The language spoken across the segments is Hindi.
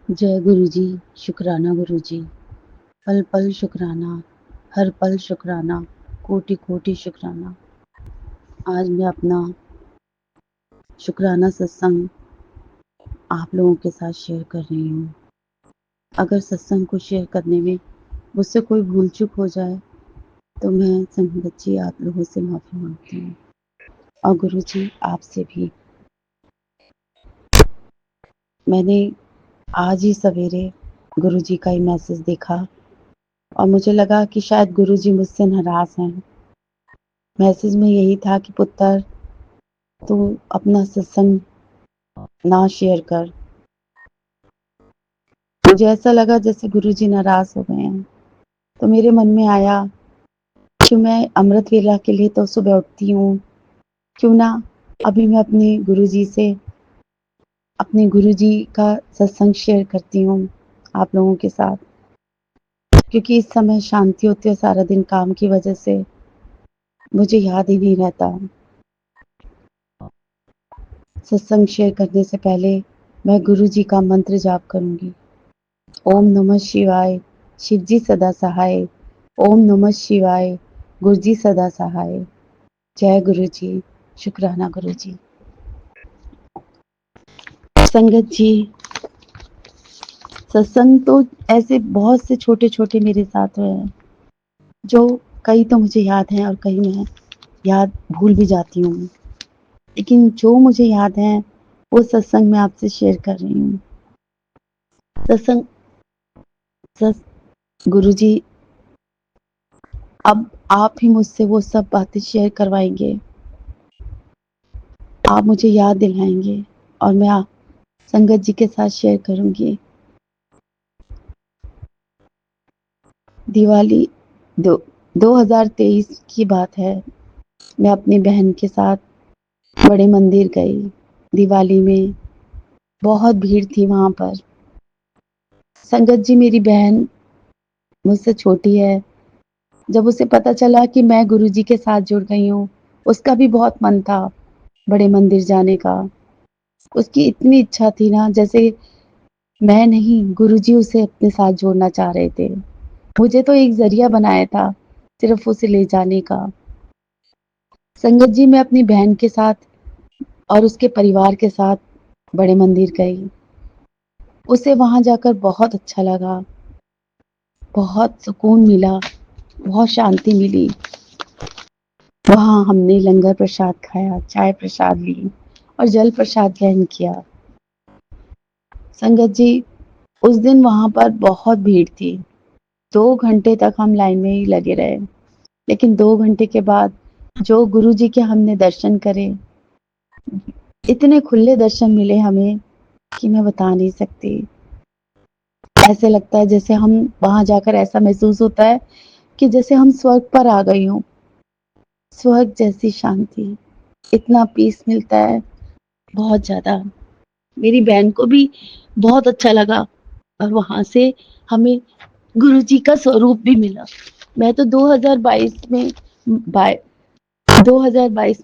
जय गुरु जी, शुक्राना गुरु जी, पल पल शुक्राना, हर पल शुक्राना, कोटि कोटि शुक्राना। आज मैं अपना शुक्राना सत्संग आप लोगों के साथ शेयर कर रही हूँ। अगर सत्संग को शेयर करने में मुझसे कोई भूल चूक हो जाए तो मैं संगत जी आप लोगों से माफ़ी मांगती हूँ और गुरु जी आपसे भी। मैंने आज ही सवेरे गुरु जी का ही मैसेज देखा और मुझे लगा कि शायद गुरु जी मुझसे नाराज़ हैं। मैसेज में यही था कि पुत्र तू अपना सत्संग ना शेयर कर। मुझे ऐसा लगा जैसे गुरुजी नाराज हो गए हैं। तो मेरे मन में आया कि मैं अमृत वेला के लिए तो सुबह उठती हूँ, क्यों ना अभी मैं अपने गुरुजी से अपने गुरुजी का सत्संग शेयर करती हूँ आप लोगों के साथ, क्योंकि इस समय शांति होती है। सारा दिन काम की वजह से मुझे याद ही नहीं रहता। सत्संग शेयर करने से पहले मैं गुरुजी का मंत्र जाप करूंगी। ओम नमः शिवाय, शिव जी सदा सहाय। ओम नमः शिवाय, गुरु जी सदा सहाय। जय गुरु जी, शुक्राना गुरु जी। संगत जी, सत्संग तो ऐसे बहुत से छोटे छोटे मेरे साथ हुए हैं, जो कई तो मुझे याद हैं और कई मैं याद भूल भी जाती हूँ, लेकिन जो मुझे याद है वो सत्संग में आपसे शेयर कर रही हूँ। सत्संग गुरु जी, अब आप ही मुझसे वो सब बातें शेयर करवाएंगे, आप मुझे याद दिलाएंगे और मैं संगत जी के साथ शेयर करूंगी। दिवाली दो 2023 की बात है। मैं अपनी बहन के साथ बड़े मंदिर गई। दिवाली में बहुत भीड़ थी वहां पर। संगत जी, मेरी बहन मुझसे छोटी है। जब उसे पता चला कि मैं गुरुजी के साथ जुड़ गई हूँ, उसका भी बहुत मन था बड़े मंदिर जाने का। उसकी इतनी इच्छा थी ना, जैसे मैं नहीं, गुरुजी उसे अपने साथ जोड़ना चाह रहे थे। मुझे तो एक जरिया बनाया था सिर्फ उसे ले जाने का। संगत जी, मैं अपनी बहन के साथ और उसके परिवार के साथ बड़े मंदिर गई। उसे वहां जाकर बहुत अच्छा लगा, बहुत सुकून मिला, बहुत शांति मिली। वहां हमने लंगर प्रसाद खाया, चाय प्रसाद ली और जल प्रसाद ग्रहण किया। संगत जी, उस दिन वहां पर बहुत भीड़ थी। 2 घंटे तक हम लाइन में ही लगे रहे, लेकिन 2 घंटे के बाद जो गुरु जी के हमने दर्शन करे, इतने खुले दर्शन मिले हमें कि मैं बता नहीं सकती। ऐसे लगता है जैसे हम वहां जाकर, ऐसा महसूस होता है कि जैसे हम स्वर्ग पर आ गई हूँ। स्वर्ग जैसी शांति, इतना पीस मिलता है, बहुत ज्यादा। मेरी बहन को भी बहुत अच्छा लगा और वहां से हमें गुरु जी का स्वरूप भी मिला। मैं तो 2022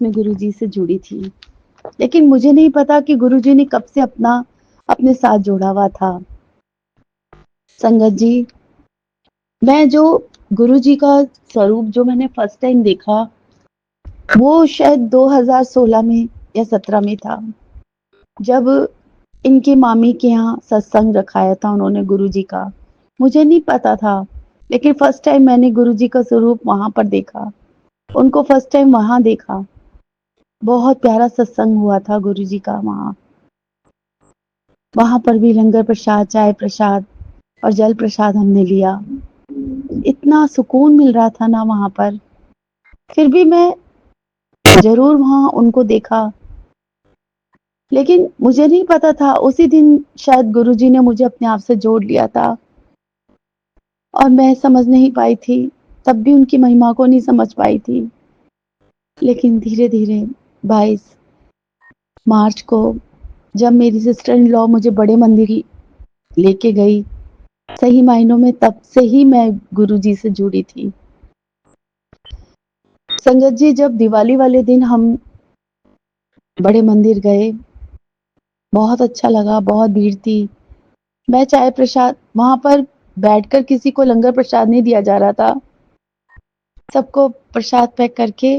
में गुरु जी से जुड़ी थी, लेकिन मुझे नहीं पता कि गुरु जी ने कब से अपने साथ जोड़ा हुआ था। संगत जी, मैं जो गुरु जी का स्वरूप जो मैंने फर्स्ट टाइम देखा, वो शायद 2016 में या 17 में था, जब इनकी मामी के यहाँ सत्संग रखाया था उन्होंने गुरु जी का। मुझे नहीं पता था, लेकिन फर्स्ट टाइम मैंने गुरु जी का स्वरूप वहां पर देखा, उनको फर्स्ट टाइम वहां देखा। बहुत प्यारा सत्संग हुआ था गुरु जी का वहां। वहां पर भी लंगर प्रसाद, चाय प्रसाद और जल प्रसाद हमने लिया। इतना सुकून मिल रहा था ना वहां पर। फिर भी मैं जरूर वहां उनको देखा, लेकिन मुझे नहीं पता था उसी दिन शायद गुरुजी ने मुझे अपने आप से जोड़ लिया था और मैं समझ नहीं पाई थी, तब भी उनकी महिमा को नहीं समझ पाई थी। लेकिन धीरे धीरे 22 मार्च को जब मेरी सिस्टर इन लॉ मुझे बड़े मंदिर लेके गई, सही मायनों में तब से ही मैं गुरुजी से जुड़ी थी। संगत जी, जब दिवाली वाले दिन हम बड़े मंदिर गए, बहुत अच्छा लगा, बहुत भीड़ थी। मैं चाय प्रसाद वहाँ पर बैठकर किसी को लंगर प्रसाद नहीं दिया जा रहा था। सबको प्रसाद पैक करके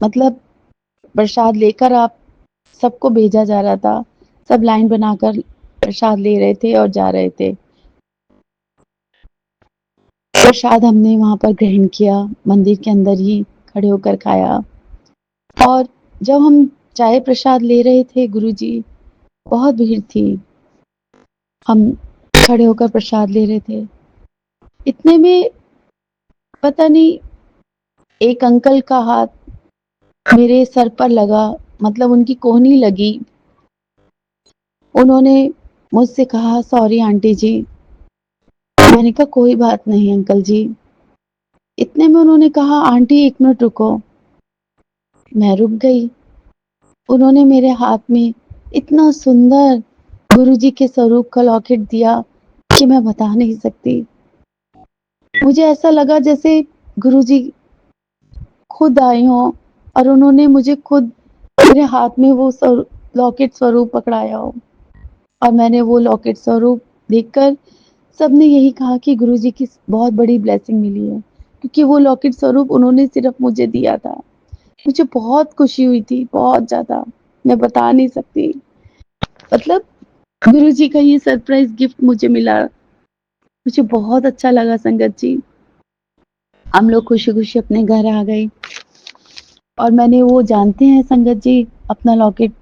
मतलब प्रसाद लेकर आप सबको भेजा जा रहा था। सब लाइन बनाकर प्रसाद ले रहे थे और जा रहे थे। प्रसाद हमने वहाँ पर ग्रहण किया, मंदिर के अंदर ही खड़े होकर खाया। और जब हम चाय प्रसाद ले रहे थे गुरुजी, बहुत भीड़ थी। हम खड़े होकर प्रसाद ले रहे थे। इतने में पता नहीं एक अंकल का हाथ मेरे सर पर लगा, मतलब उनकी कोहनी लगी। उन्होंने मुझसे कहा, सॉरी आंटी जी। मैंने कहा कोई बात नहीं अंकल जी। इतने में उन्होंने कहा, आंटी एक मिनट रुको। मैं रुक गई। उन्होंने मेरे हाथ में इतना सुंदर गुरुजी के स्वरूप का लॉकेट दिया कि मैं बता नहीं सकती। मुझे ऐसा लगा जैसे गुरुजी खुद आए हों और उन्होंने मुझे खुद मेरे हाथ में वो लॉकेट स्वरूप पकड़ाया हो। और मैंने वो लॉकेट स्वरूप देखकर सबने यही कहा कि गुरुजी की बहुत बड़ी ब्लेसिंग मिली है, क्योंकि वो लॉकेट स्वरूप उन्होंने सिर्फ मुझे दिया था। मुझे बहुत खुशी हुई थी, बहुत ज़्यादा, मैं बता नहीं सकती। मतलब गुरुजी का ये सरप्राइज़ गिफ्ट मुझे मिला, मुझे बहुत अच्छा लगा संगत जी। हम लोग खुशी-खुशी अपने घर आ गए और मैंने वो जानते हैं संगत जी, अपना लॉकेट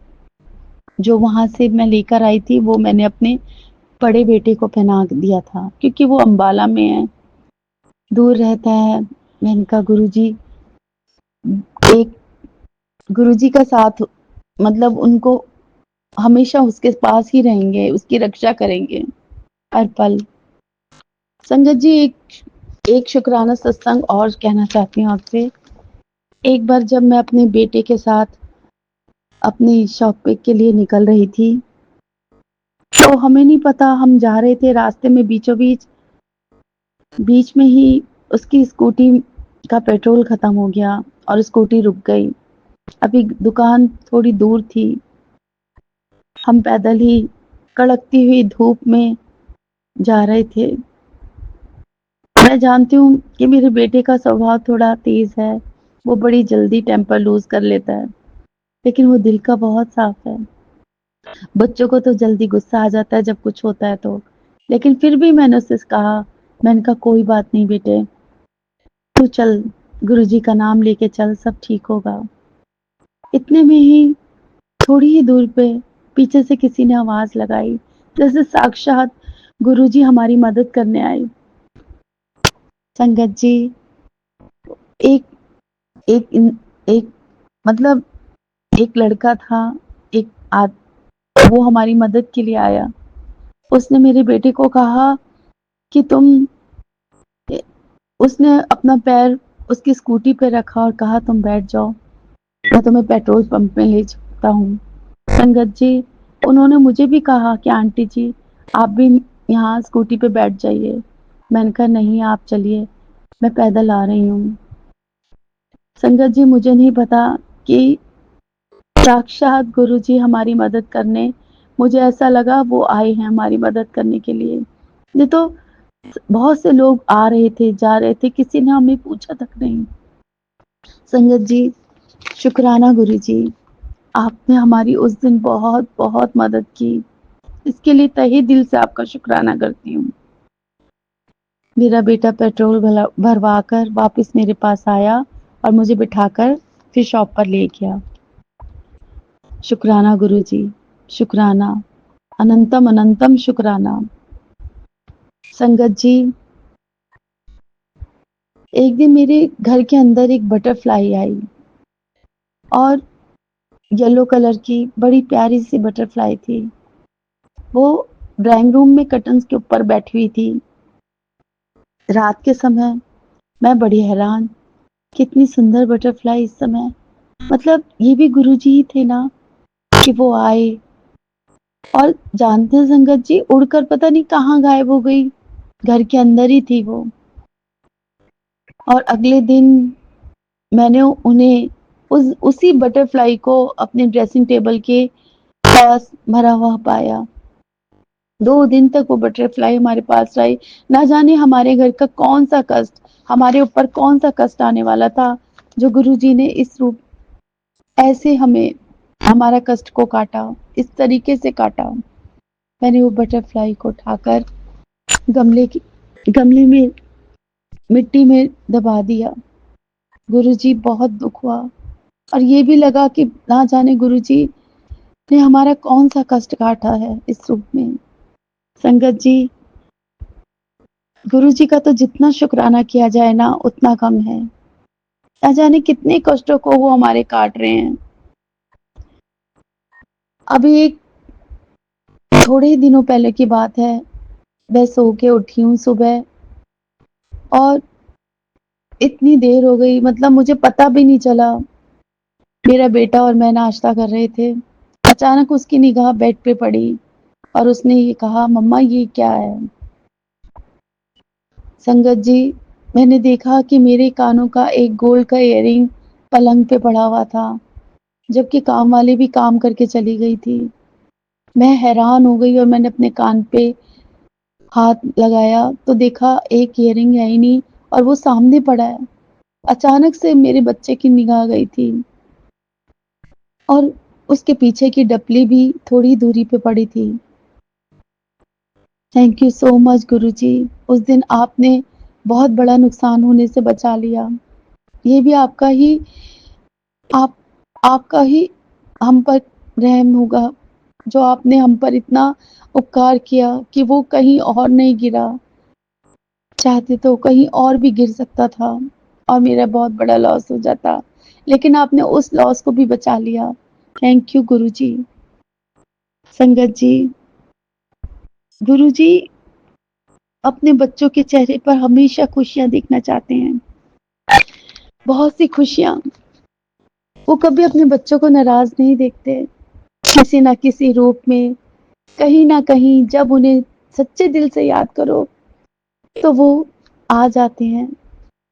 जो वहाँ से मैं लेकर आई थी, वो मैंने अपने बड़े बेटे को पहना दिया था, क्योंकि वो अम्बाला में है, दूर रहता है। मैंने कहा गुरुजी, एक गुरुजी का साथ, मतलब उनको हमेशा उसके पास ही रहेंगे, उसकी रक्षा करेंगे हर पल। संगत जी, एक शुक्राना सत्संग और कहना चाहती हूँ आपसे। एक बार जब मैं अपने बेटे के साथ अपनी शॉपिंग के लिए निकल रही थी, तो हमें नहीं पता, हम जा रहे थे रास्ते में, बीच में ही उसकी स्कूटी का पेट्रोल खत्म हो गया और स्कूटी रुक गई। अभी दुकान थोड़ी दूर थी। हम पैदल ही कड़कती हुई धूप में जा रहे थे। मैं जानती हूँ कि मेरे बेटे का स्वभाव थोड़ा तेज है, वो बड़ी जल्दी टेम्पर लूज कर लेता है, लेकिन वो दिल का बहुत साफ है। बच्चों को तो जल्दी गुस्सा आ जाता है जब कुछ होता है तो, लेकिन फिर भी मैंने उससे कहा, मैंने कहा कोई बात नहीं बेटे, तू चल, गुरुजी का नाम लेके चल, सब ठीक होगा। इतने में ही थोड़ी ही दूर पे पीछे से किसी ने आवाज लगाई, जैसे साक्षात गुरुजी हमारी मदद करने आए। संगत जी, एक एक एक मतलब एक लड़का था, एक आद वो हमारी मदद के लिए आया। उसने मेरे बेटे को कहा कि उसने अपना पैर उसकी स्कूटी पे रखा और कहा, तुम बैठ जाओ, मैं तुम्हें पेट्रोल पंप में ले जाता हूँ। संगत जी, उन्होंने मुझे भी कहा कि आंटी जी, आप भी यहाँ स्कूटी पे बैठ जाइए। मैंने कहा नहीं, आप चलिए, मैं पैदल आ रही हूँ। संगत जी, मुझे नहीं पता कि साक्षात गुरुजी हमारी मदद करने, मुझे ऐसा लगा वो आए हैं हमारी मदद करने के लिए। नहीं तो बहुत से लोग आ रहे थे, जा रहे थे, किसी ने हमें पूछा तक नहीं। संगत जी, शुक्राना गुरुजी, आपने हमारी उस दिन बहुत बहुत मदद की। इसके लिए तहे दिल से आपका शुक्राना करती हूँ। मेरा बेटा पेट्रोल भरवा कर वापस मेरे पास आया और मुझे बिठाकर फिर शॉप पर ले गया। शुक्राना गुरुजी, शुक्राना, अनंतम अनंतम शुक्राना। संगत जी, एक दिन मेरे घर के अंदर एक बटरफ्लाई आई और येलो कलर की बड़ी प्यारी सी बटरफ्लाई थी। वो ड्राइंग रूम में कर्टन्स के ऊपर बैठी हुई थी। रात के समय मैं बड़ी हैरान, कितनी सुंदर बटरफ्लाई इस समय, मतलब ये भी गुरुजी ही थे ना कि वो आए। और जानते हैं संगत जी, उड़कर पता नहीं कहाँ गायब हो गई, घर के अंदर ही थी वो। और अगले दिन मैंने उन्हें उसी बटरफ्लाई को अपने ड्रेसिंग टेबल के पास मरा हुआ पाया। 2 दिन तक वो बटरफ्लाई हमारे पास रही। ना जाने हमारे घर का कौन-सा कष्ट, हमारे ऊपर कौन-सा कष्ट आने वाला था, जो गुरुजी ने इस रूप ऐसे हमें हमारा कष्ट को काटा, इस तरीके से काटा। मैंने वो बटरफ्लाई को उठाकर गमले में मिट्टी में दबा दिया। गुरुजी बहुत दुःख हुआ और ये भी लगा कि ना जाने गुरुजी ने हमारा कौन-सा कष्ट काटा है इस रूप में। संगत जी, गुरुजी का तो जितना शुक्राना किया जाए ना उतना कम है। ना जाने कितने कष्टों को वो हमारे काट रहे हैं। अभी एक थोड़े ही दिनों पहले की बात है, मैं सो के उठी हूँ सुबह और इतनी देर हो गई, मतलब मुझे पता भी नहीं चला। मेरा बेटा और मैं नाश्ता कर रहे थे। अचानक उसकी निगाह बेड पे पड़ी और उसने ये कहा, मम्मा ये क्या है? संगत जी, मैंने देखा कि मेरे कानों का एक गोल्ड का इयररिंग पलंग पे पड़ा हुआ था, जबकि काम वाली भी काम करके चली गई थी। मैं हैरान हो गई और मैंने अपने कान पे हाथ लगाया तो देखा एक इयररिंग है ही नहीं और वो सामने पड़ा है। अचानक से मेरे बच्चे की निगाह गई थी और उसके पीछे की डपली भी थोड़ी दूरी पे पड़ी थी। थैंक यू सो मच गुरुजी। उस दिन आपने बहुत बड़ा नुकसान होने से बचा लिया। ये भी आप आपका ही हम पर रहम होगा, जो आपने हम पर इतना उपकार किया कि वो कहीं और नहीं गिरा। चाहते तो कहीं और भी गिर सकता था और मेरा बहुत बड़ा लॉस हो जाता, लेकिन आपने उस लॉस को भी बचा लिया। थैंक यू गुरुजी। संगत जी, गुरुजी अपने बच्चों के चेहरे पर हमेशा खुशियाँ देखना चाहते हैं, बहुत सी खुशियाँ। वो कभी अपने बच्चों को नाराज़ नहीं देखते, किसी न किसी रूप में, कहीं न कहीं जब उन्हें सच्चे दिल से याद करो, तो वो आ जाते हैं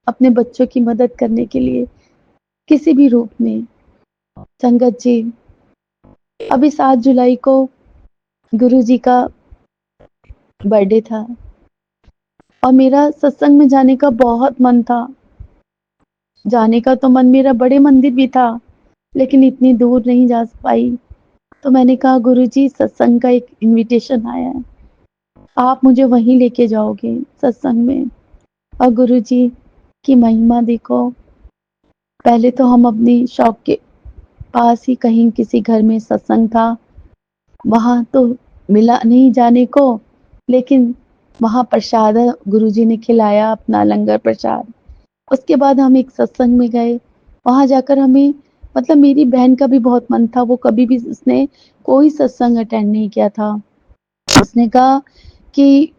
अपने बच्चों की मदद करने के लिए, किसी भी रूप में। संगत जी, अभी 7 जुलाई को गुरुजी का बर्थडे था और मेरा सत्संग में जाने का बहुत मन था। जाने का तो मन मेरा बड़े मंदिर भी था, लेकिन इतनी दूर नहीं जा पाई। तो मैंने कहा गुरुजी सत्संग का एक इनविटेशन आया है, आप मुझे वहीं लेके जाओगे सत्संग में। और गुरुजी की महिमा देखो, पहले तो हम अपनी शॉप के पास ही कहीं किसी घर में सत्संग था, वहाँ तो मिला नहीं जाने को, लेकिन वहाँ प्रसाद गुरुजी ने खिलाया अपना लंगर प्रसाद। उसके बाद हम एक सत्संग में गए, वहाँ जाकर हमें मतलब मेरी बहन का भी बहुत मन था, वो कभी भी उसने कोई सत्संग अटेंड नहीं किया था। उसने कहा कि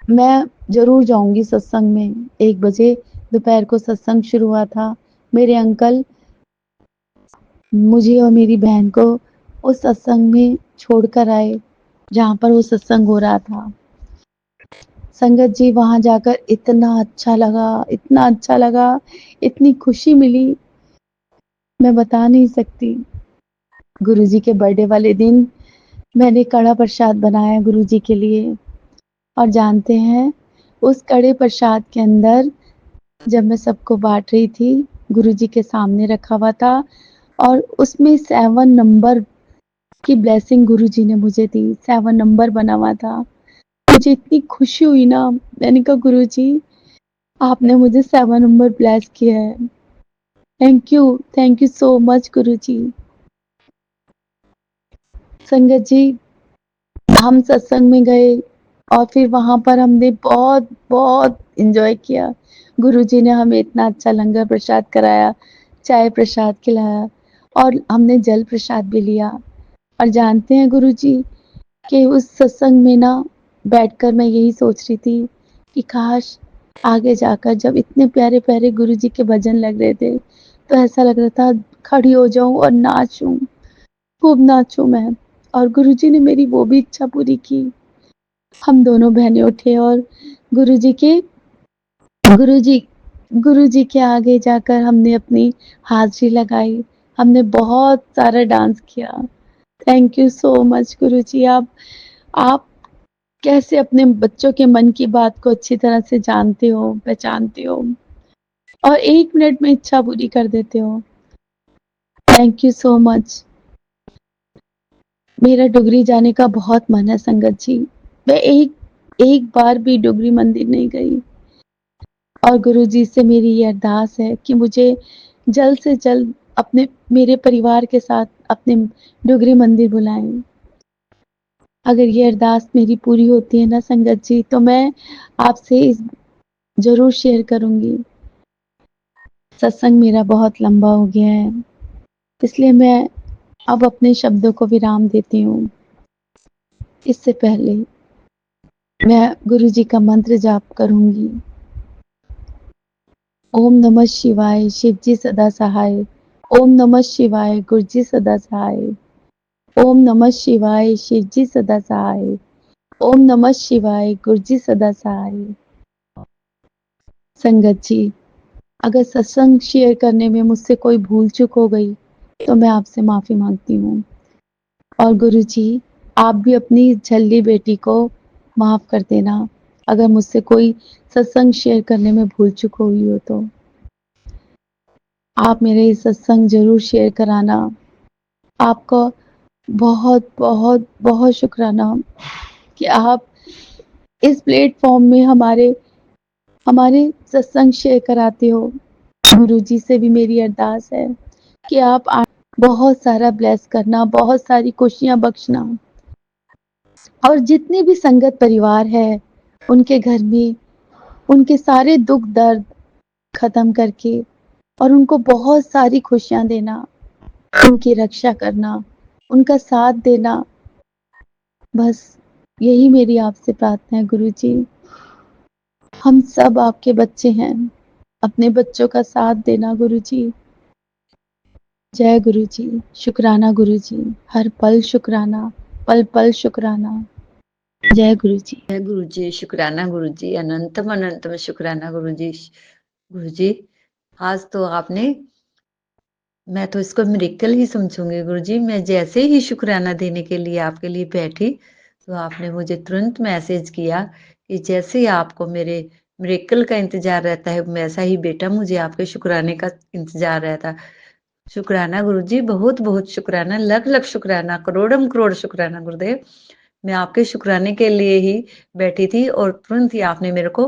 मैं ज़रूर जाऊँगी सत्संग में। 1 बजे दोपहर को सत्संग शुरू हुआ था। मेरे अंकल मुझे और मेरी बहन को उस सत्संग में छोड़कर आए, जहाँ पर वो सत्संग हो रहा था। संगत जी वहाँ जाकर इतना अच्छा लगा, इतनी खुशी मिली, मैं बता नहीं सकती। गुरुजी के बर्थडे वाले दिन मैंने कड़ा प्रसाद बनाया गुरुजी के लिए और जानते हैं, उस कड़े प्रसाद के अंदर जब मैं सबको बाँट रही थी, गुरुजी के सामने रखा हुआ था और उसमें 7 नंबर की ब्लेसिंग गुरुजी ने मुझे दी, 7 नंबर बना हुआ था। मुझे इतनी खुशी हुई ना, मैंने कहा गुरुजी आपने मुझे 7 नंबर ब्लेस किया है। थैंक यू सो मच गुरुजी। संगत जी, हम सत्संग में गए और फिर वहाँ पर हमने बहुत एन्जॉय किया। गुरुजी ने हमें इतना अच्छा लंगर प्रसाद कराया, चाय प्रसाद खिलाया और हमने जल प्रसाद भी लिया। और जानते हैं गुरुजी कि उस सत्संग में ना बैठकर मैं यही सोच रही थी कि काश आगे जाकर जब इतने प्यारे-प्यारे गुरुजी के भजन लग रहे थे, तो ऐसा लग रहा था खड़ी हो जाऊँ और नाचूँ, खूब नाचूँ मैं। और गुरुजी ने मेरी वो भी इच्छा पूरी की। हम दोनों बहनें उठे और गुरुजी के गुरुजी गुरुजी के आगे जाकर हमने अपनी हाज़री लगाई। हमने बहुत सारा डांस किया। थैंक यू सो मच गुरुजी। आप कैसे अपने बच्चों के मन की बात को अच्छी तरह से जानते हो, पहचानते हो और 1 मिनट में इच्छा पूरी कर देते हो। Thank you so much. मेरा डुगरी जाने का बहुत मन है संगत जी। मैं एक एक बार भी डुगरी मंदिर नहीं गई और गुरुजी से मेरी ये अरदास है कि मुझे जल्द से जल्द अपने मेरे परिवार के साथ अपने डुगरी मंदिर बुलाएँ। अगर ये अरदास मेरी पूरी होती है ना संगत जी, तो मैं आपसे ज़रूर शेयर करूँगी। सत्संग मेरा बहुत लंबा हो गया है, इसलिए मैं अब अपने शब्दों को विराम देती हूँ। इससे पहले मैं गुरुजी का मंत्र जाप करूँगी। ओम नमः शिवाय, शिवजी सदा सहाय। ओम नमः शिवाय, गुरुजी सदा सहाय। ओम नमः शिवाय, शिवजी सदा सहाय। ओम नमः शिवाय, गुरुजी सदा सहाय। संगत जी, अगर सत्संग शेयर करने में मुझसे कोई भूल चूक हो गई, तो मैं आपसे माफ़ी माँगती हूँ। और गुरुजी, आप भी अपनी झल्ली बेटी को माफ़ कर देना, अगर मुझसे कोई सत्संग शेयर करने में भूल चूक हुई हो तो। आप मेरे ये सत्संग ज़रूर शेयर कराना। आपका बहुत-बहुत बहुत शुक्राना कि आप इस प्लेटफ़ॉर्म में हमारे हमारे सत्संग शेयर कराते हो। गुरुजी से भी मेरी अरदास है कि आप बहुत सारा ब्लेस करना, बहुत सारी खुशियाँ बख्शना और जितने भी संगत परिवार है, उनके घर में उनके सारे दुःख-दर्द ख़त्म करके और उनको बहुत सारी खुशियाँ देना, उनकी रक्षा करना, उनका साथ देना, बस यही मेरी आपसे प्रार्थना है गुरुजी। हम सब आपके बच्चे हैं, अपने बच्चों का साथ देना गुरुजी। जय गुरुजी, शुक्राना गुरुजी, हर पल शुक्राना, पल-पल शुक्राना। जय गुरुजी। जय गुरुजी, शुक्राना गुरुजी, अनंतम अनंतम शुक्राना गुरुजी। गुरुजी, आज तो आपने मैं तो इसको मिरेकल ही समझूंगी गुरुजी। मैं जैसे ही शुक्राना देने के लिए आपके लिए बैठी, तो आपने मुझे तुरंत मैसेज किया कि जैसे ही आपको मेरे मिरेकल का इंतजार रहता है, वैसा ही बेटा मुझे आपके शुक्राने का इंतजार रहता। शुक्राना गुरुजी, बहुत बहुत शुक्राना, लख लख शुक्राना, करोड़म करोड़ शुक्राना गुरुदेव। मैं आपके शुक्राने के लिए ही बैठी थी और तुरंत ही आपने मेरे को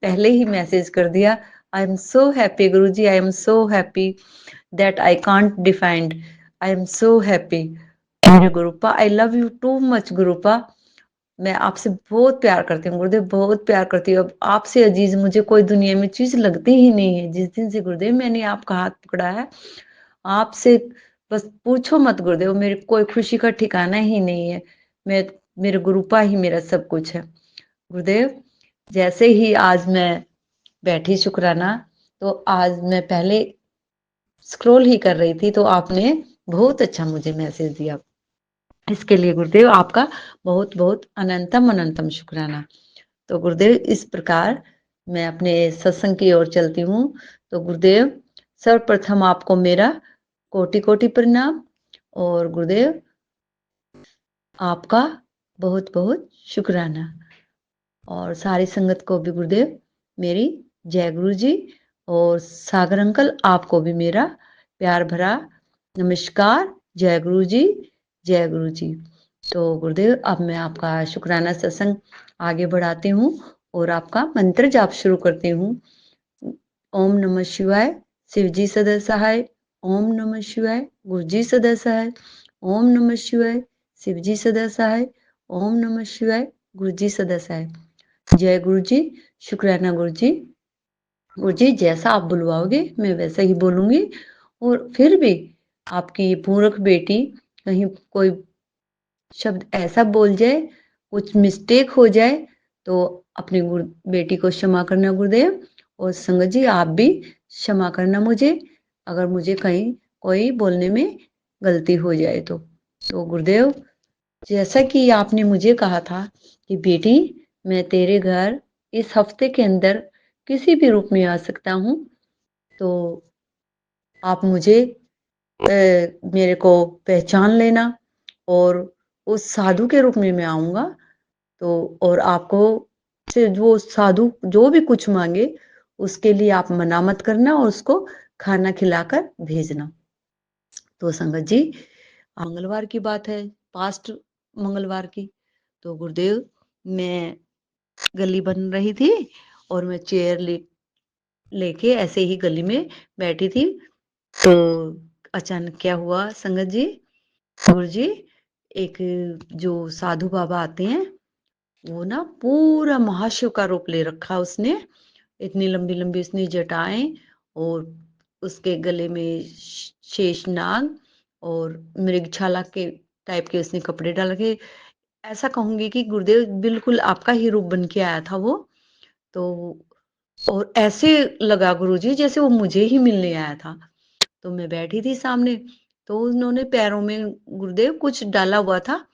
पहले ही मैसेज कर दिया। I am so happy Guruji, I am so happy that I can't defined. I am so happy मेरे गुरुपा, I love you too much गुरुपा। मैं आपसे बहुत प्यार करती हूँ गुरुदेव, बहुत प्यार करती हूँ। अब आपसे अजीज मुझे कोई दुनिया में चीज लगती ही नहीं है। जिस दिन से गुरुदेव मैंने आपका हाथ पकड़ा है, आपसे बस पूछो मत गुरुदेव, मेरी कोई खुशी का ठिकाना ही नहीं है। मैं मेरे गुरुपा ही मेरा सब कुछ है गुरुदेव। जैसे ही आज मैं बैठी शुक्राना, तो आज मैं पहले स्क्रॉल ही कर रही थी, तो आपने बहुत अच्छा मुझे मैसेज दिया। इसके लिए गुरुदेव आपका बहुत बहुत अनंतम अनंतम शुक्राना। तो गुरुदेव, इस प्रकार मैं अपने सत्संग की ओर चलती हूँ। तो गुरुदेव, सर्वप्रथम आपको मेरा कोटि कोटि प्रणाम। और गुरुदेव, आपका बहुत बहुत शुक्राना। और सारी संगत को भी गुरुदेव मेरी जय गुरु जी। और सागर अंकल, आपको भी मेरा प्यार भरा नमस्कार। जय गुरु जी, जय गुरु जी। तो गुरुदेव, अब मैं आपका शुक्राना सत्संग आगे बढ़ाती हूँ और आपका मंत्र जाप शुरू करती हूँ। ओम नमः शिवाय, शिवजी सदा सहाय। ओम नमः शिवाय, गुरुजी सदा सहाय। ओम नमः शिवाय, शिवजी सदा सहाय। ओम नमः शिवाय, गुरुजी सदा सहाय। जय गुरु जी, शुक्राना गुरु जी। गुरु जी, जैसा आप बुलवाओगे मैं वैसा ही बोलूंगी। और फिर भी आपकी ये मूर्ख बेटी कहीं कोई शब्द ऐसा बोल जाए, कुछ मिस्टेक हो जाए, तो अपनी बेटी को क्षमा करना गुरुदेव। और संगत जी, आप भी क्षमा करना मुझे, अगर मुझे कहीं कोई बोलने में गलती हो जाए तो गुरुदेव, जैसा कि आपने मुझे कहा था कि बेटी, मैं तेरे घर इस हफ्ते के अंदर किसी भी रूप में आ सकता हूँ, तो आप मुझे मेरे को पहचान लेना और उस साधु के रूप में मैं आऊँगा। तो और आपको से वो साधु जो भी कुछ मांगे उसके लिए आप मना मत करना और उसको खाना खिलाकर भेजना। तो संगत जी, मंगलवार की बात है, पास्ट मंगलवार की। तो गुरुदेव, मैं गली बन रही थी और मैं चेयर लेके ऐसे ही गली में बैठी थी। तो अचानक क्या हुआ संगत जी, गुरुजी, एक जो साधु बाबा आते हैं, वो ना पूरा महाशिव का रूप ले रखा उसने। इतनी लंबी-लंबी उसने जटाएँ और उसके गले में शेषनाग और मृगछाला के टाइप के उसने कपड़े डाल के, ऐसा कहूँगी कि गुरुदेव बिल्कुल आपका ही रूप बन के आया था वो। तो और ऐसे लगा गुरुजी जैसे वो मुझे ही मिलने आया था। तो मैं बैठी थी सामने, तो उन्होंने पैरों में गुरुदेव कुछ डाला हुआ था।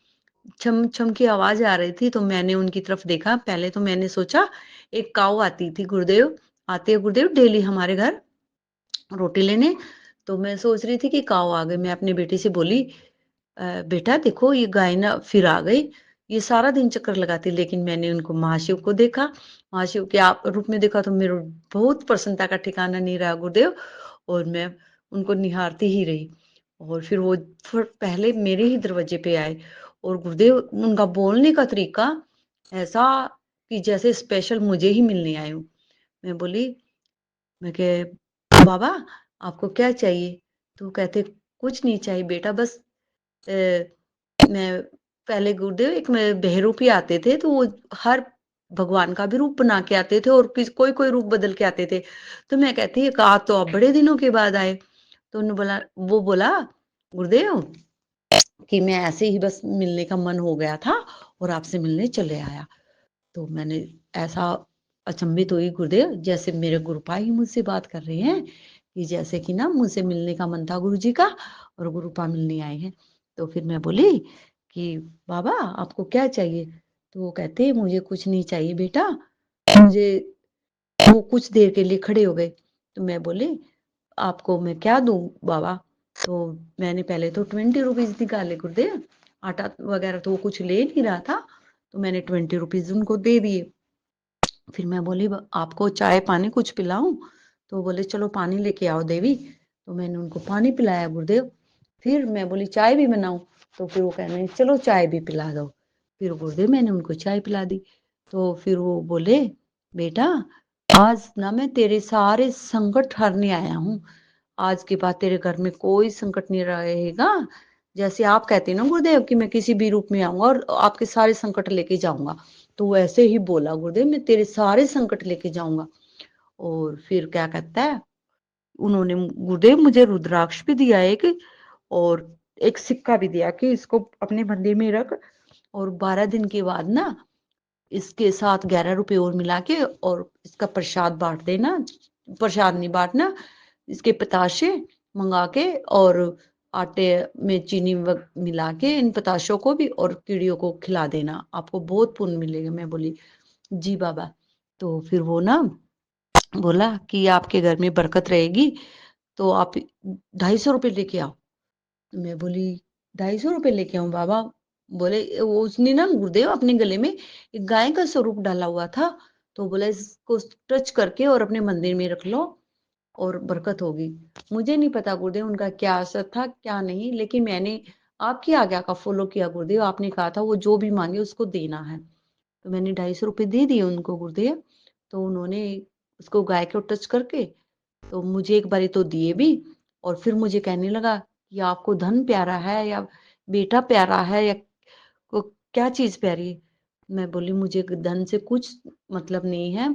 छम छम की आवाज़ आ रही थी, तो मैंने उनकी तरफ देखा। पहले तो मैंने सोचा एक काऊ आती थी गुरुदेव, आती है गुरुदेव डेली हमारे घर रोटी लेने। तो मैं सोच रही थी कि काऊ आ गई। मैं अपने बेटे से बोली, बेटा देखो ये गाय ना फिर आ गई, ये सारा दिन चक्कर लगाती। लेकिन मैंने उनको महाशिव को देखा, महाशिव के आप रूप में देखा, तो मेरे बहुत प्रसन्नता का ठिकाना नहीं रहा गुरुदेव, और मैं उनको निहारती ही रही। और फिर वो फिर पहले मेरे ही दरवाजे पे आए और गुरुदेव उनका बोलने का तरीका ऐसा कि जैसे स्पेशल मुझे ही मिलने आए हों। मैं बोली, मैं कहे, बाबा आपको क्या चाहिए? तो वो कहते, कुछ नहीं चाहिए बेटा, बस मैं पहले गुरुदेव एक में बहरूपी आते थे, तो वो हर भगवान का भी रूप बना के आते थे और कोई-कोई रूप बदल के आते थे। तो मैं कहती, एक आज तो आप बड़े दिनों के बाद आए। तो वो बोला, गुरुदेव कि मैं ऐसे ही बस मिलने का मन हो गया था और आपसे मिलने चले आया। तो मैंने ऐसा अचंभित हुई गुरुदेव, जैसे मेरे गुरुपा ही मुझसे बात कर रहे हैं कि जैसे कि ना मुझसे मिलने का मन था गुरुजी का और गुरुपा मिलने आए हैं। तो फिर मैं बोली कि बाबा आपको क्या चाहिए? तो वो कहते मुझे कुछ नहीं चाहिए बेटा, मुझे वो कुछ देर के लिए खड़े हो गए। तो मैं बोली, आपको मैं क्या दूँ बाबा? तो मैंने पहले तो 20 रुपीज़ निकाले गुरुदेव, आटा वगैरह तो वो कुछ ले नहीं रहा था, तो मैंने 20 रुपीज़ उनको दे दिए। फिर मैं बोली, ब आपको चाय-पानी कुछ पिलाऊँ? तो बोले, चलो पानी लेके आओ देवी। तो मैंने उनको पानी पिलाया गुरुदेव। फिर मैं बोली, चाय भी बनाऊँ? तो फिर वो कह रहे हैं, चलो चाय भी पिला दो। फिर गुरुदेव मैंने उनको चाय पिला दी। तो फिर वो बोले, बेटा आज ना मैं तेरे सारे संकट हरने आया हूँ। आज के बाद तेरे घर में कोई संकट नहीं रहेगा। जैसे आप कहते हैं ना गुरुदेव कि मैं किसी भी रूप में आऊँगा और आपके सारे संकट लेके जाऊँगा। तो वो ऐसे ही बोला, गुरुदेव मैं तेरे सारे संकट लेके जाऊँगा। और फिर क्या कहता है, उन्होंने गुरुदेव मुझे रुद्राक्ष भी दिया एक, और एक सिक्का भी दिया कि इसको अपने मंदिर में रख, और 12 दिन के बाद ना इसके साथ 11 रुपए और मिला के और इसका प्रसाद बाँट देना। प्रसाद नहीं बाँटना, इसके पताशे मँगा के और आटे में चीनी मिला के इन पताशों को भी और कीड़ियों को खिला देना, आपको बहुत पुण्य मिलेगा। मैं बोली, जी बाबा। तो फिर वो ना बोला कि आपके घर में बरकत रहेगी, तो आप ₹250 लेके आओ। तो मैं बोली, ₹250 लेके आऊँ बाबा? बोले, वो उसने ना गुरुदेव अपने गले में एक गाय का स्वरूप डाला हुआ था, तो बोला इसको टच करके और अपने मंदिर में रख लो और बरकत होगी। मुझे नहीं पता गुरुदेव उनका क्या असर था, क्या नहीं, लेकिन मैंने आपकी आज्ञा का फ़ॉलो किया गुरुदेव। आपने कहा था वो जो भी माँगे उसको देना है। तो मैंने ₹250 दे दिए उनको गुरुदेव। तो उन्होंने उसको गाय को टच करके तो मुझे एक बारी तो दिए भी, और फिर मुझे कहने लगा कि आपको धन प्यारा है या बेटा प्यारा है या को क्या चीज़ प्यारी है? मैं बोली, मुझे धन से कुछ मतलब नहीं है।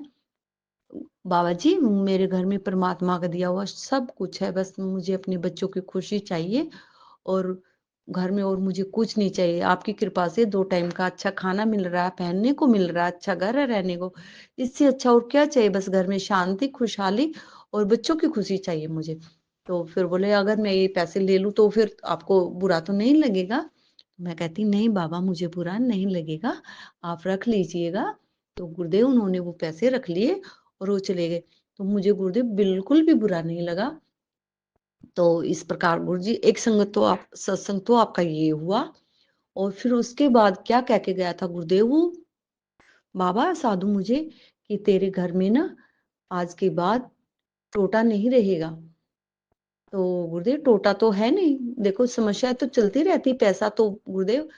बाबा जी मेरे घर में परमात्मा का दिया हुआ सब कुछ है, बस मुझे अपने बच्चों की खुशी चाहिए और घर में और मुझे कुछ नहीं चाहिए। आपकी कृपा से 2 टाइम का अच्छा खाना मिल रहा है, पहनने को मिल रहा है, अच्छा घर है रहने को। इससे अच्छा और क्या चाहिए? बस घर में शांति, खुशहाली और बच्चों की खुशी चाहिए मुझे। तो फिर बोले, अगर मैं ये पैसे ले लूँ तो फिर आपको बुरा तो नहीं लगेगा? मैं कहती, नहीं बाबा मुझे बुरा नहीं लगेगा, आप रख लीजिएगा। तो गुरुदेव उन्होंने वो पैसे रख लिए और वो चले गए। तो मुझे गुरुदेव बिल्कुल भी बुरा नहीं लगा। तो इस प्रकार गुरुजी एक संगत तो आप सत्संग तो आपका ये हुआ, और फिर उसके बाद क्या कह के गया था गुरुदेव वो? बाबा साधु मुझे कि तेरे घर में ना आज के बाद टोटा नहीं रहेगा। तो गुरुदेव टोटा तो है नहीं, देखो समस्या तो चलती रहती, पैसा तो गुरुदेव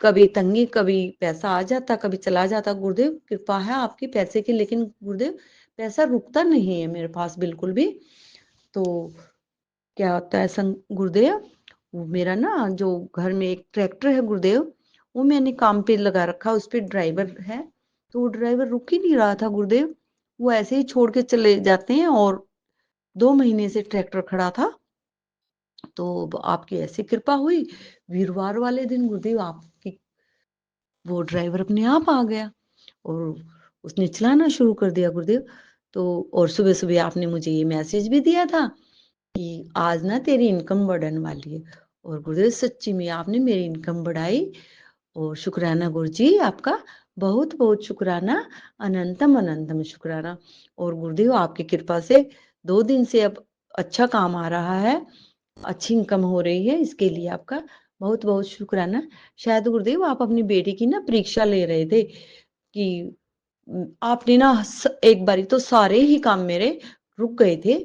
कभी तंगी कभी पैसा आ जाता कभी चला जाता, गुरुदेव कृपा है आपकी पैसे की, लेकिन गुरुदेव पैसा रुकता नहीं है मेरे पास बिल्कुल भी। तो क्या होता है गुरुदेव, वो मेरा ना जो घर में एक ट्रैक्टर है गुरुदेव, वो मैंने काम पे लगा रखा, उस पे ड्राइवर है, तो वो ड्राइवर रुक ही नहीं रहा था गुरुदेव, वो ऐसे ही छोड़ के चले जाते हैं, और 2 महीने से ट्रैक्टर खड़ा था। तो आपकी ऐसी कृपा हुई, वीरवार वाले दिन गुरुदेव आपकी वो ड्राइवर अपने आप आ गया और उसने चलाना शुरू कर दिया गुरुदेव। तो और सुबह सुबह आपने मुझे ये मैसेज भी दिया था कि आज ना तेरी इनकम बढ़ने वाली है, और गुरुदेव सच्ची में आपने मेरी इनकम बढ़ाई, और शुक्राना गुरु जी आपका, बहुत बहुत शुक्राना, अनंतम अनंतम शुक्राना। और गुरुदेव आपकी कृपा से 2 दिन से अब अच्छा काम आ रहा है, अच्छी इनकम हो रही है, इसके लिए आपका बहुत बहुत शुक्राना। शायद गुरुदेव आप अपनी बेटी की ना परीक्षा ले रहे थे कि आपने ना एक बारी तो सारे ही काम मेरे रुक गए थे,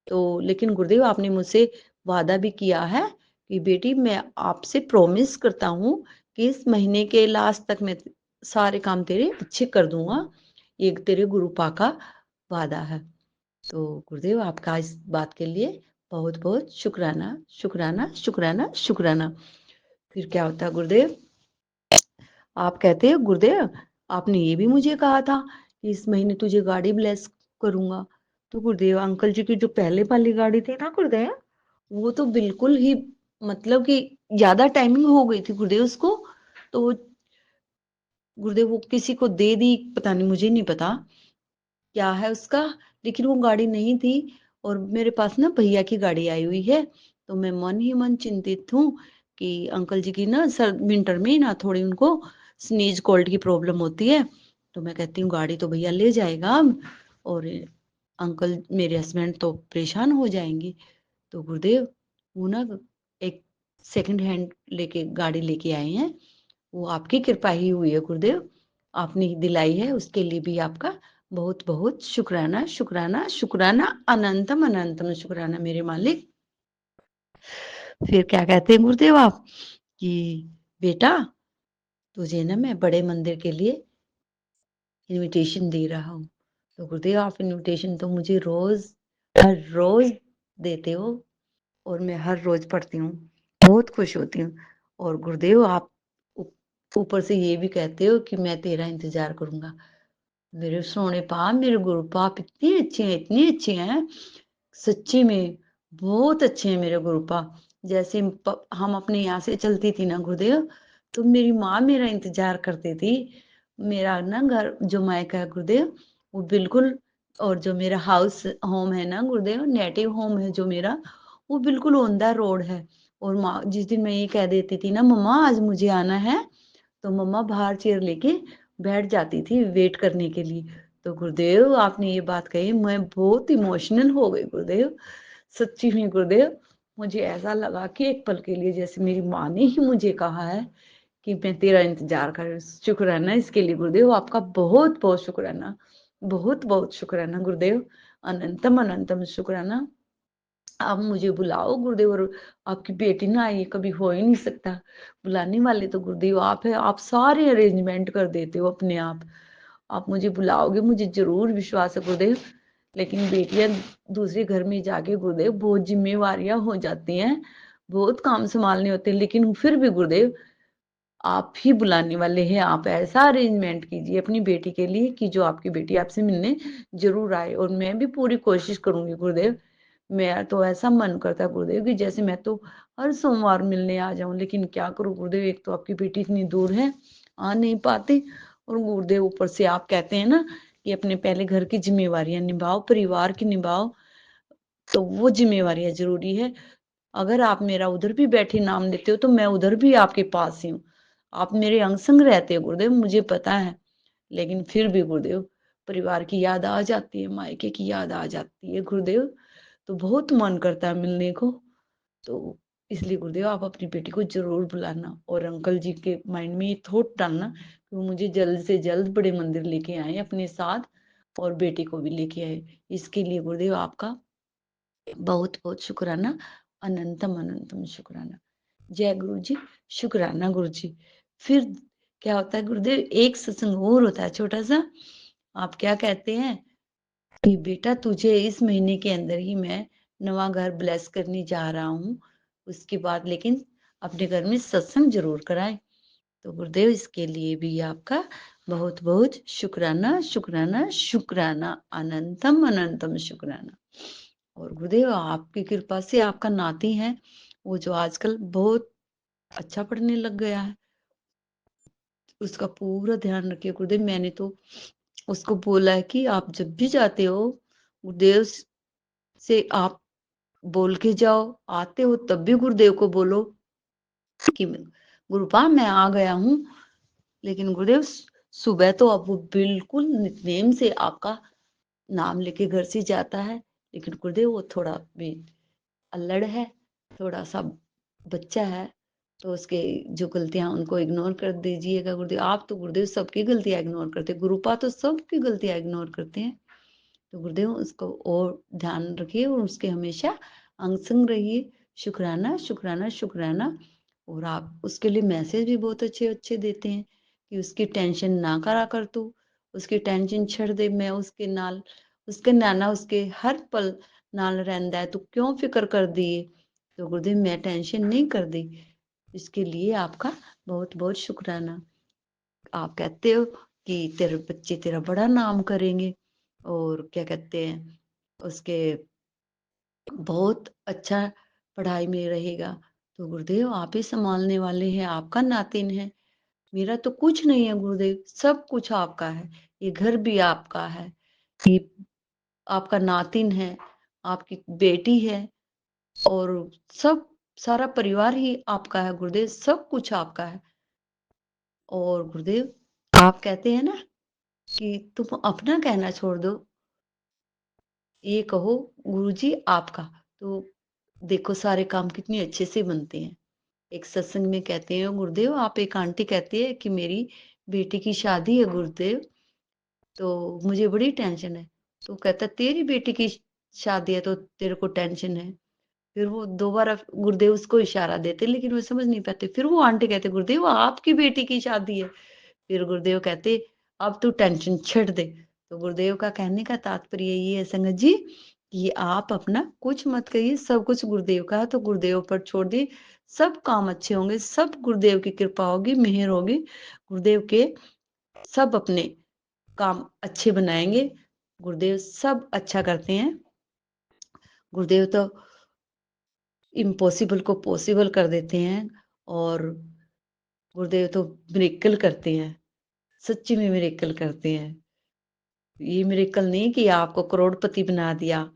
तो लेकिन गुरुदेव आपने मुझसे वादा भी किया है कि बेटी मैं आपसे प्रॉमिस करता हूँ कि इस महीने के लास्ट तक मैं सारे काम तेरे अच्छे कर दूंगा, ये तेरे गुरुपा का वादा है। तो गुरुदेव आपका इस बात के लिए बहुत बहुत शुक्राना शुक्राना शुक्राना शुक्राना। फिर क्या होता है गुरुदेव, आप कहते हो गुरुदेव आपने ये भी मुझे कहा था कि इस महीने तुझे गाड़ी ब्लेस करूंगा। तो गुरुदेव अंकल जी की जो पहले वाली गाड़ी थी ना गुरुदेव, वो तो बिल्कुल ही मतलब कि ज्यादा टाइमिंग हो गई थी गुरुदेव उसको, तो गुरुदेव वो किसी को दे दी, पता नहीं मुझे नहीं पता क्या है उसका, लेकिन वो गाड़ी नहीं थी, और मेरे पास ना भैया की गाड़ी आई हुई है। तो मैं मन ही मन चिंतित हूँ कि अंकल जी की ना सर विंटर में ना थोड़ी उनको स्नीज कोल्ड की प्रॉब्लम होती है, तो मैं कहती हूँ गाड़ी तो भैया ले जाएगा अब, और अंकल मेरे हस्बैंड तो परेशान हो जाएंगे। तो गुरुदेव वो ना एक सेकंड हैंड लेके गाड़ी लेके आए हैं, वो आपकी कृपा ही हुई है गुरुदेव, आपने दिलाई है, उसके लिए भी आपका बहुत बहुत शुक्राना शुक्राना शुक्राना, अनंतम अनंतम शुक्राना मेरे मालिक। फिर क्या कहते हैं गुरुदेव आप कि बेटा तुझे ना मैं बड़े मंदिर के लिए इनविटेशन दे रहा हूँ। तो गुरुदेव आप इनविटेशन तो मुझे रोज हर रोज देते हो, और मैं हर रोज पढ़ती हूँ, बहुत खुश होती हूँ। और गुरुदेव आप ऊपर से ये भी कहते हो कि मैं तेरा इंतजार करूंगा। मेरे सोने पाप मेरे गुरु पाप इतने अच्छे हैं, इतने अच्छे हैं, सच्ची में बहुत अच्छे हैं मेरे गुरु पाप। जैसे हम अपने यहाँ से चलती थी ना गुरुदेव, तो मेरी माँ मेरा इंतजार करती थी। मेरा ना घर जो मायका है गुरुदेव, वो बिल्कुल, और जो मेरा हाउस होम है ना गुरुदेव, नेटिव होम है जो मेरा, वो बिल्कुल ऑन द रोड है। और माँ जिस दिन मैं ये कह देती थी ना मम्मा आज मुझे आना है, तो मम्मा बाहर चेयर लेके बैठ जाती थी वेट करने के लिए। तो गुरुदेव आपने ये बात कही, मैं बहुत इमोशनल हो गई गुरुदेव, सच्ची में गुरुदेव, मुझे ऐसा लगा कि एक पल के लिए जैसे मेरी माँ ने ही मुझे कहा है कि मैं तेरा इंतजार कर, शुक्राना इसके लिए गुरुदेव आपका बहुत बहुत शुक्राना, बहुत बहुत शुक्राना गुरुदेव, अनंतम अनंतम शुक्राना। आप मुझे बुलाओ गुरुदेव, और आपकी बेटी ना आई कभी हो ही नहीं सकता, बुलाने वाले तो गुरुदेव आप है, आप सारे अरेंजमेंट कर देते हो अपने आप मुझे बुलाओगे, मुझे जरूर विश्वास है गुरुदेव। लेकिन बेटियां दूसरे घर में जाके गुरुदेव बहुत जिम्मेवारियां हो जाती हैं, बहुत काम संभालने होते हैं, लेकिन फिर भी गुरुदेव आप ही बुलाने वाले हैं, आप ऐसा अरेंजमेंट कीजिए अपनी बेटी के लिए कि जो आपकी बेटी आपसे मिलने जरूर आए, और मैं भी पूरी कोशिश करूंगी गुरुदेव। मैं तो ऐसा मन करता है गुरुदेव कि जैसे मैं तो हर सोमवार मिलने आ जाऊं, लेकिन क्या करूं गुरुदेव, एक तो आपकी बेटी इतनी दूर है, आ नहीं पाती, और गुरुदेव ऊपर से आप कहते हैं ना कि अपने पहले घर की जिम्मेवारियां निभाओ, परिवार की निभाओ, तो वो जिम्मेवारियां जरूरी है। अगर आप मेरा उधर भी बैठे नाम लेते हो तो मैं उधर भी आपके पास ही हूँ, आप मेरे अंग संग रहते हो गुरुदेव, मुझे पता है, लेकिन फिर भी गुरुदेव परिवार की याद आ जाती है, मायके की याद आ जाती है गुरुदेव, तो बहुत मन करता है मिलने को। तो इसलिए गुरुदेव आप अपनी बेटी को ज़रूर बुलाना और अंकल जी के माइंड में ये थॉट डालना कि वो मुझे जल्द से जल्द बड़े मंदिर लेके आएँ अपने साथ और बेटी को भी लेके आए। इसके लिए गुरुदेव आपका बहुत-बहुत शुक्राना, अनंतम शुक्राना। जय गुरु जी, शुक्राना गुरु जी। फिर क्या होता है गुरुदेव, एक सत्संग और होता है छोटा-सा। आप क्या कहते हैं कि बेटा तुझे इस महीने के अंदर ही मैं नवा घर ब्लेस करने जा रहा हूँ। उसके बाद लेकिन अपने घर में सत्संग ज़रूर कराएँ। तो गुरुदेव इसके लिए भी आपका बहुत-बहुत शुक्राना, शुक्राना, शुक्राना, अनंतम शुक्राना। और गुरुदेव आपकी कृपा से आपका नाती है, वो जो आजकल बहुत अच्छा पढ़ने लग गया है, उसका पूरा ध्यान रखिए गुरुदेव। मैंने तो उसको बोला है कि आप जब भी जाते हो, गुरुदेव से आप बोल के जाओ, आते हो तब भी गुरुदेव को बोलो कि गुरुपा मैं आ गया हूँ। लेकिन गुरुदेव सुबह तो अब वो बिल्कुल नितनेम से आपका नाम लेके घर से जाता है। लेकिन गुरुदेव वो थोड़ा भी अल्लड़ है, थोड़ा-सा बच्चा है, तो उसके जो गलतियाँ उनको इग्नोर कर दीजिएगा गुरुदेव। आप तो गुरुदेव सबकी गलतियाँ इग्नोर करते हैं, गुरुपा तो सबकी गलतियाँ इग्नोर करते हैं। तो गुरुदेव उसको और ध्यान रखिए और उसके हमेशा अंग-संग रहिए। शुक्राना, शुक्राना, शुक्राना। और आप उसके लिए मैसेज भी बहुत अच्छे-अच्छे देते हैं कि उसकी टेंशन ना करा कर तू, उसकी टेंशन छੱਡ दे, मैं उसके नाल उसके नाना उसके हर पल नाल रहिंदा है, तू क्यों फ़िक्र करदी है? तो गुरुदेव मैं टेंशन नहीं करदी। इसके लिए आपका बहुत-बहुत शुक्राना। आप कहते हो कि तेरे बच्चे तेरा बड़ा नाम करेंगे और क्या कहते हैं, उसके बहुत अच्छा पढ़ाई में रहेगा। तो गुरुदेव आप ही सँभालने वाले हैं, आपका नातिन है। मेरा तो कुछ नहीं है गुरुदेव, सब कुछ आपका है। ये घर भी आपका है, ये आपका नातिन है, आपकी बेटी है और सब सारा परिवार ही आपका है गुरुदेव, सब कुछ आपका है। और गुरुदेव आप कहते हैं ना कि तुम अपना कहना छोड़ दो, ये कहो गुरुजी आपका। तो देखो सारे काम कितने अच्छे से बनते हैं। एक सत्संग में कहते हैं गुरुदेव, आप एक आंटी कहती है कि मेरी बेटी की शादी है गुरुदेव, तो मुझे बड़ी टेंशन है। तो कहता है तेरी बेटी की शादी है तो तेरे को टेंशन है। फिर वो दोबारा गुरुदेव उसको इशारा देते लेकिन वो समझ नहीं पाते। फिर वो आंटी कहते गुरुदेव आपकी बेटी की शादी है। फिर गुरुदेव कहते अब तू टेंशन छੱड दे। तो गुरुदेव का कहने का तात्पर्य ये है संगत जी कि आप अपना कुछ मत कहिए, सब कुछ गुरुदेव का है तो गुरुदेव पर छोड़ दिए। सब काम अच्छे होंगे, सब गुरुदेव की कृपा होगी, मेहर होगी। गुरुदेव के सब अपने काम अच्छे बनाएँगे। गुरुदेव सब अच्छा करते हैं। गुरुदेव तो इम्पॉसिबल को पॉसिबल कर देते हैं और गुरुदेव तो मिरेकल करते हैं, सच्ची में मिरेकल करते हैं। ये मिरेकल नहीं कि आपको करोड़पति बना दिया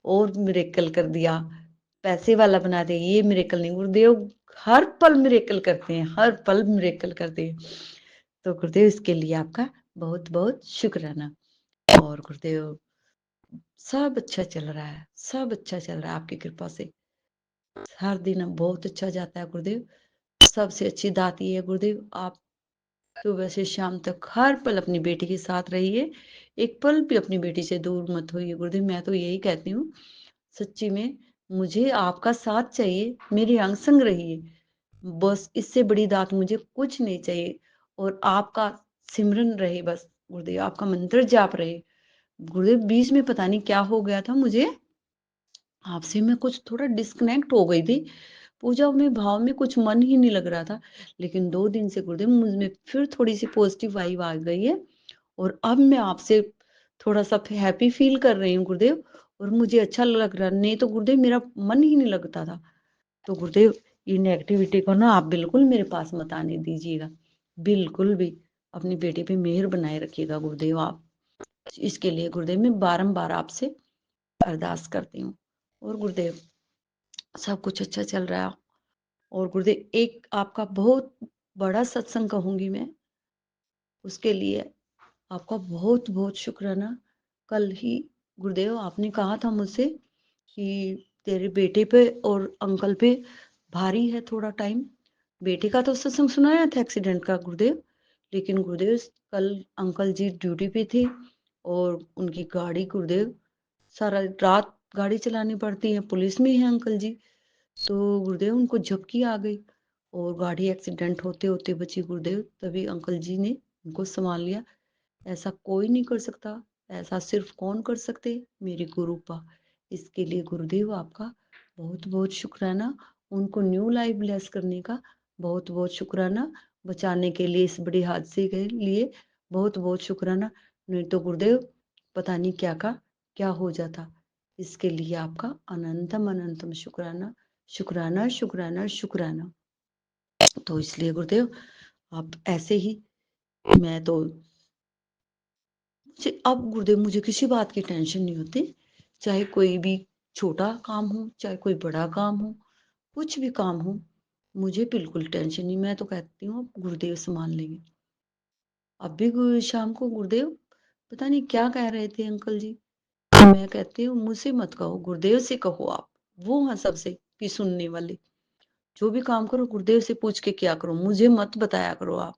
और मिरेकल कर दिया, पैसे वाला बना दिया, ये मिरेकल नहीं। गुरुदेव हर पल मिरेकल करते हैं, हर पल मिरेकल करते हैं। तो गुरुदेव इसके लिए आपका बहुत-बहुत शुक्राना। और गुरुदेव सब अच्छा चल रहा है, सब अच्छा चल रहा है आपकी कृपा से। हर दिन अब बहुत अच्छा जाता है गुरुदेव। सबसे अच्छी दात ये है गुरुदेव आप सुबह से शाम तक हर पल अपनी बेटी के साथ रहिए। एक पल भी अपनी बेटी से दूर मत होइए गुरुदेव, मैं तो यही कहती हूँ। सच्ची में मुझे आपका साथ चाहिए, मेरे अंग संग रहिए। बस इससे बड़ी दात मुझे कुछ नहीं चाहिए और आपका सिमरन रहे बस गुरुदेव, आपका मंत्र जाप रहे। गुरुदेव बीच में पता नहीं क्या हो गया था मुझे, आपसे मैं कुछ थोड़ा डिस्कनेक्ट हो गई थी। पूजा में भाव में कुछ मन ही नहीं लग रहा था। लेकिन 2 दिन से गुरुदेव मुझ में फिर थोड़ी-सी पॉज़िटिव वाइब आ गई है और अब मैं आपसे थोड़ा-सा हैप्पी फ़ील कर रही हूँ गुरुदेव और मुझे अच्छा लग रहा है। नहीं तो गुरुदेव मेरा मन ही नहीं लगता था। तो गुरुदेव ये नेगेटिविटी को ना आप बिल्कुल मेरे पास मत आने दीजिएगा। बिल्कुल भी। अपनी बेटी पे मेहर बनाए रखिएगा गुरुदेव आप। इसके लिए गुरुदेव मैं बारंबार आपसे अरदास करती हूँ। और गुरुदेव सब कुछ अच्छा चल रहा है और गुरुदेव एक आपका बहुत बड़ा सत्संग कहूँगी मैं, उसके लिए आपका बहुत-बहुत शुक्राना। कल ही गुरुदेव आपने कहा था मुझसे कि तेरे बेटे पे और अंकल पे भारी है थोड़ा टाइम। बेटे का तो सत्संग सुनाया था एक्सीडेंट का गुरुदेव, लेकिन गुरुदेव कल अंकल जी ड्यूटी पे थे और उनकी गाड़ी गुरुदेव सारा रात गाड़ी चलानी पड़ती है, पुलिस में है अंकल जी। तो गुरुदेव उनको झपकी आ गई और गाड़ी एक्सीडेंट होते होते बची गुरुदेव। तभी अंकल जी ने उनको संभाल लिया। ऐसा कोई नहीं कर सकता, ऐसा सिर्फ कौन कर सकते? मेरे गुरुपा। इसके लिए गुरुदेव आपका बहुत बहुत शुक्राना। उनको न्यू लाइफ ब्लेस करने का बहुत बहुत शुक्राना। बचाने के लिए, इस बड़े हादसे के लिए बहुत बहुत शुक्राना। नहीं तो गुरुदेव पता नहीं क्या का क्या हो जाता। इसके लिए आपका अनंतम अनंतम शुक्राना, शुक्राना शुक्राना शुक्राना। तो इसलिए गुरुदेव आप ऐसे ही, मैं तो अब गुरुदेव मुझे किसी बात की टेंशन नहीं होती। चाहे कोई भी छोटा काम हो, चाहे कोई बड़ा काम हो, कुछ भी काम हो, मुझे बिल्कुल टेंशन नहीं। मैं तो कहती हूँ गुरुदेव संभाल लेंगे। अब भी शाम को गुरुदेव पता नहीं क्या कह रहे थे अंकल जी। मैं कहती हूँ मुझसे मत कहो, गुरुदेव से कहो आप। वो हैं सबसे की सुनने वाले। जो भी काम करो गुरुदेव से पूछ के क्या करो, मुझे मत बताया करो आप।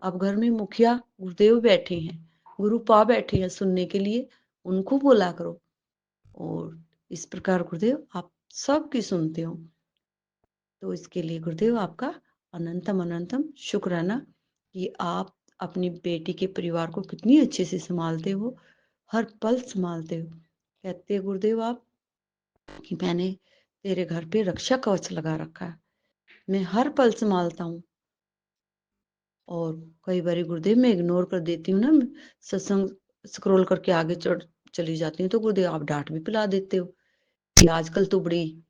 अब घर में मुखिया गुरुदेव बैठे हैं, गुरुपा बैठे हैं सुनने के लिए, उनको बोला करो। और इस प्रकार गुरुदेव आप सबकी सुनते हो। तो इसके लिए गुरुदेव आपका अनंतम अनंतम शुक्राना कि आप अपनी बेटी के परिवार को कितनी अच्छे से संभालते हो, हर पल संभालते हो। कहते हैं गुरुदेव आप कि मैंने तेरे घर पे रक्षा कवच लगा रखा है, मैं हर पल संभालता हूँ। और कई बार गुरुदेव मैं इग्नोर कर देती हूँ ना, सत्संग स्क्रॉल करके आगे चली जाती हूँ, तो गुरुदेव आप डांट भी पिला देते हो कि आजकल तो बड़ी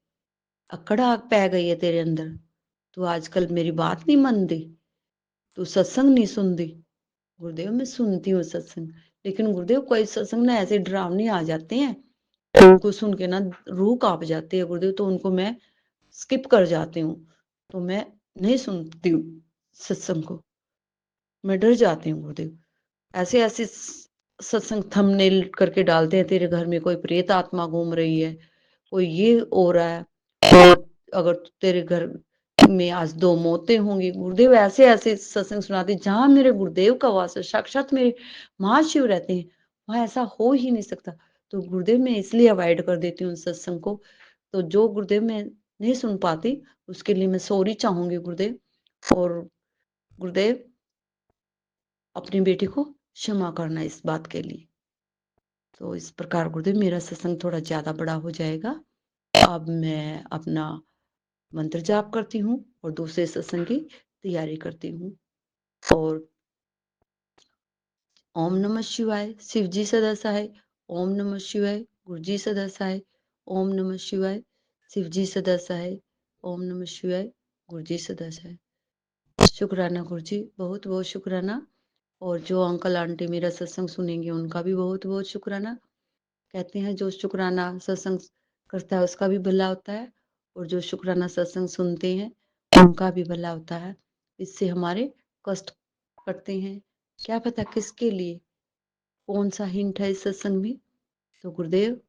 अकड़ आग पै गई है तेरे अंदर, तू आजकल मेरी बात नहीं मानती, तू सत्संग नहीं सुनती। गुरुदेव मैं सुनती हूँ सत्संग, लेकिन गुरुदेव कोई सत्संग ना ऐसे डरावने आ जाते हैं, उनको सुन के ना रूह कांप जाती है गुरुदेव, तो उनको मैं स्किप कर जाती हूँ। तो मैं नहीं सुनती हूँ सत्संग को, मैं डर जाती हूँ गुरुदेव। ऐसे ऐसे सत्संग थंबनेल करके डालते हैं, तेरे घर में कोई प्रेत आत्मा घूम रही है, कोई ये हो रहा है, और अगर तेरे घर में आज 2 मौतें होंगी। गुरुदेव ऐसे ऐसे सत्संग सुनाते जहां मेरे गुरुदेव का वास है, साक्षात मेरे महाशिव रहते हैं, वहां ऐसा हो ही नहीं सकता। तो गुरुदेव मैं इसलिए अवॉइड कर देती हूँ सत्संग को। तो जो गुरुदेव मैं नहीं सुन पाती उसके लिए मैं सॉरी चाहूंगी गुरुदेव। और गुरुदेव अपनी बेटी को क्षमा करना इस बात के लिए। तो इस प्रकार गुरुदेव मेरा सत्संग थोड़ा ज्यादा बड़ा हो जाएगा। अब मैं अपना मंत्र जाप करती हूँ और दूसरे सत्संग की तैयारी करती हूँ। और ओम नमः शिवाय, शिव जी सदा सहाय। ओम नमः शिवाय, गुरु जी सदा सहाय। ओम नमः शिवाय, शिव जी सदा सहाय। ओम नमः शिवाय, गुरु जी सदा सहाय। शुक्राना गुरु जी, बहुत बहुत शुक्राना। और जो अंकल आंटी मेरा सत्संग सुनेंगे उनका भी बहुत बहुत शुक्राना। कहते हैं जो शुक्राना सत्संग करता है उसका भी भला होता है, और जो शुक्राना सत्संग सुनते हैं उनका भी भला होता है। इससे हमारे कष्ट कटते हैं। क्या पता किसके लिए, कौन सा हिंट है इस सत्संग में। तो गुरुदेव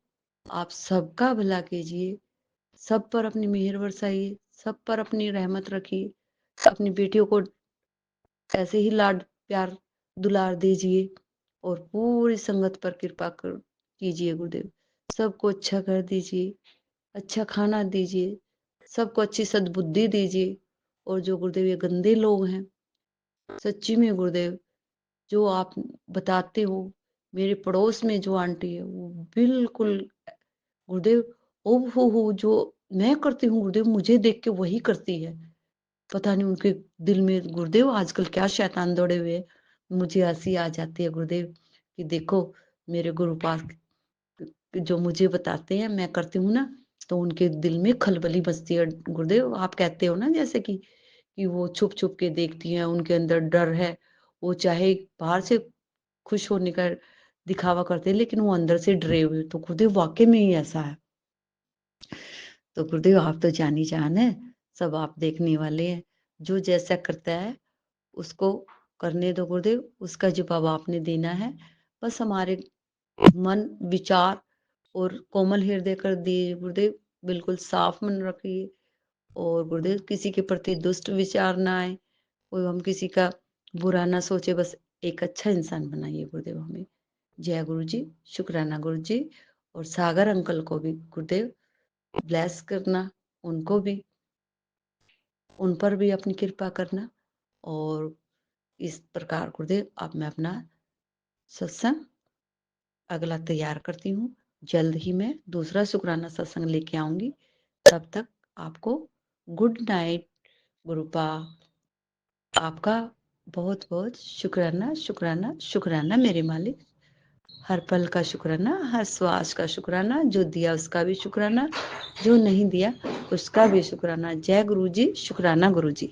आप सबका भला कीजिए, सब पर अपनी मेहर बरसाइए, सब पर अपनी रहमत रखिए, अपनी बेटियों को ऐसे ही लाड प्यार दुलार दीजिए, और पूरी संगत पर कृपा कर कीजिए गुरुदेव। सबको अच्छा कर दीजिए, अच्छा खाना दीजिए, सबको अच्छी सद्बुद्धि दीजिए। और जो गुरुदेव ये गंदे लोग हैं, सच्ची में गुरुदेव जो आप बताते हो, मेरे पड़ोस में जो आंटी है वो बिल्कुल गुरुदेव ओ हो जो मैं करती हूँ गुरुदेव मुझे देख के वही करती है। पता नहीं उनके दिल में गुरुदेव आजकल क्या शैतान दौड़े हुए हैं। मुझे हंसी आ जाती है गुरुदेव कि देखो मेरे गुरु पास जो मुझे बताते हैं मैं करती हूँ ना, तो उनके दिल में खलबली मचती है गुरुदेव। आप कहते हो ना जैसे कि वो छुप छुप के देखती हैं, उनके अंदर डर है। वो चाहे बाहर से खुश होने का दिखावा करते हैं, लेकिन वो अंदर से डरे हुए। तो गुरुदेव वाकई में ही ऐसा है। तो गुरुदेव आप तो जान ही जान है, सब आप देखने वाले हैं। जो जैसा करता है उसको करने दो गुरुदेव, उसका जवाब आपने देना है। बस हमारे मन विचार और कोमल हृदय कर दिए गुरुदेव, बिल्कुल साफ मन रखिए और गुरुदेव किसी के प्रति दुष्ट विचार ना आए, कोई हम किसी का बुरा ना सोचे, बस एक अच्छा इंसान बनाइए गुरुदेव हमें। जय गुरु जी, शुक्राना गुरु जी। और सागर अंकल को भी गुरुदेव ब्लेस करना, उनको भी, उन पर भी अपनी कृपा करना। और इस प्रकार गुरुदेव अब मैं अपना सत्संग अगला तैयार करती हूँ। जल्द ही मैं दूसरा शुक्राना सत्संग लेके आऊंगी। तब तक आपको गुड नाइट गुरुपा। आपका बहुत बहुत शुक्राना शुक्राना शुक्राना मेरे मालिक। हर पल का शुक्राना, हर श्वास का शुक्राना, जो दिया उसका भी शुक्राना, जो नहीं दिया उसका भी शुक्राना। जय गुरु जी, शुक्राना गुरु जी।